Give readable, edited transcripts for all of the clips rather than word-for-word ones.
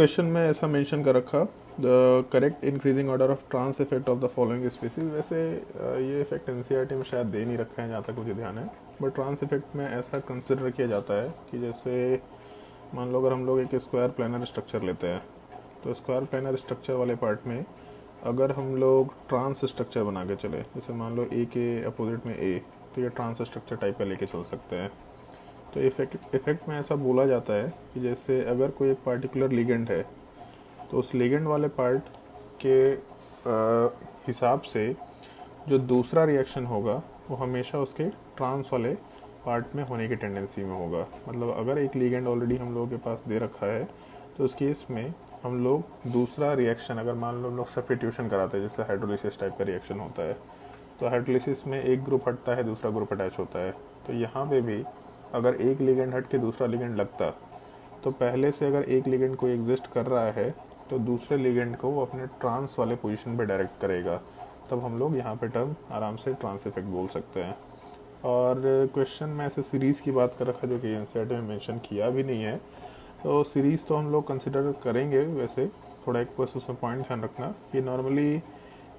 Question में ऐसा mention कर रखा, the correct increasing order of trans effect of the following species. वैसे ये इफेक्ट एनसीईआरटी में शायद दे नहीं रखा है जहाँ तक मुझे ध्यान है, बट ट्रांस इफेक्ट में ऐसा कंसिडर किया जाता है कि जैसे मान लो अगर हम लोग एक स्क्वायर प्लानर स्ट्रक्चर लेते हैं, तो स्क्वायर प्लानर स्ट्रक्चर वाले पार्ट में अगर हम लोग ट्रांस स्ट्रक्चर बना के चले, जैसे मान लो ए के अपोजिट में ए, तो ये ट्रांस स्ट्रक्चर टाइप का लेके चल सकते हैं। तो इफेक्ट में ऐसा बोला जाता है कि जैसे अगर कोई एक पार्टिकुलर लिगेंड है, तो उस लिगेंड वाले पार्ट के हिसाब से जो दूसरा रिएक्शन होगा वो हमेशा उसके ट्रांस वाले पार्ट में होने की टेंडेंसी में होगा। मतलब अगर एक लिगेंड ऑलरेडी हम लोगों के पास दे रखा है, तो उस केस में हम लोग दूसरा रिएक्शन, अगर मान लो हम लोग सब्स्टिट्यूशन कराते हैं, जैसे हाइड्रोलिसिस टाइप का रिएक्शन होता है, तो हाइड्रोलिसिस में एक ग्रुप हटता है, दूसरा ग्रुप अटैच होता है। तो यहाँ पे भी अगर एक लिगेंड हट के दूसरा लिगेंड लगता, तो पहले से अगर एक लिगेंड कोई एग्जिस्ट कर रहा है, तो दूसरे लिगेंड को वो अपने ट्रांस वाले पोजीशन पे डायरेक्ट करेगा। तब हम लोग यहाँ पे टर्म आराम से ट्रांस इफेक्ट बोल सकते हैं। और क्वेश्चन में ऐसे सीरीज़ की बात कर रखा जो कि एनसीईआरटी में मेंशन किया भी नहीं है, तो सीरीज़ तो हम लोग कंसिडर करेंगे। वैसे थोड़ा एक बस उसमें पॉइंट ध्यान रखना कि नॉर्मली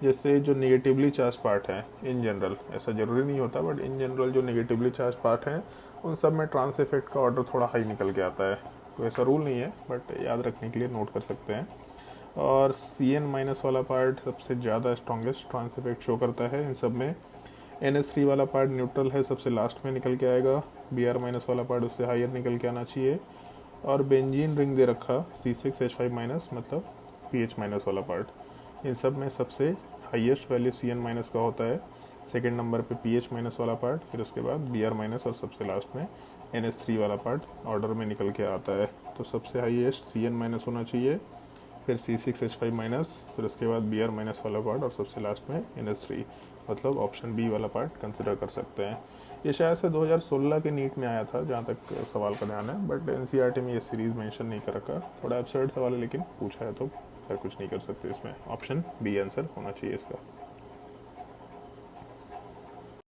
जैसे जो नेगेटिवली चार्ज पार्ट है इन जनरल, ऐसा ज़रूरी नहीं होता, बट इन जनरल जो नेगेटिवली चार्ज पार्ट हैं उन सब में ट्रांस इफेक्ट का ऑर्डर थोड़ा हाई निकल के आता है। कोई ऐसा रूल नहीं है, बट याद रखने के लिए नोट कर सकते हैं। और CN माइनस वाला पार्ट सबसे ज़्यादा स्ट्रॉन्गेस्ट ट्रांस इफेक्ट शो करता है इन सब में। NH3 वाला पार्ट न्यूट्रल है, सबसे लास्ट में निकल के आएगा। Br माइनस वाला पार्ट उससे हायर निकल के आना चाहिए। और बेंजीन रिंग दे रखा C6H5 माइनस, मतलब PH माइनस वाला पार्ट, इन सब में सबसे हाईएस्ट वैल्यू CN माइनस का होता है। सेकेंड नंबर पे PH माइनस वाला पार्ट, फिर उसके बाद Br माइनस, और सबसे लास्ट में NH3 वाला पार्ट ऑर्डर में निकल के आता है। तो सबसे हाईएस्ट CN माइनस होना चाहिए, फिर C6H5 माइनस, फिर उसके बाद Br माइनस वाला पार्ट, और सबसे लास्ट में NH3। मतलब ऑप्शन बी वाला पार्ट कंसिडर कर सकते हैं। ये शायद से 2016 के नीट में आया था जहाँ तक सवाल का ध्यान है, बट एनसीईआरटी में ये सीरीज़ मेंशन नहीं कर रखा। थोड़ा एब्सर्ड सवाल है, लेकिन पूछा है तो फिर कुछ नहीं कर सकते इसमें। ऑप्शन बी आंसर होना चाहिए इसका।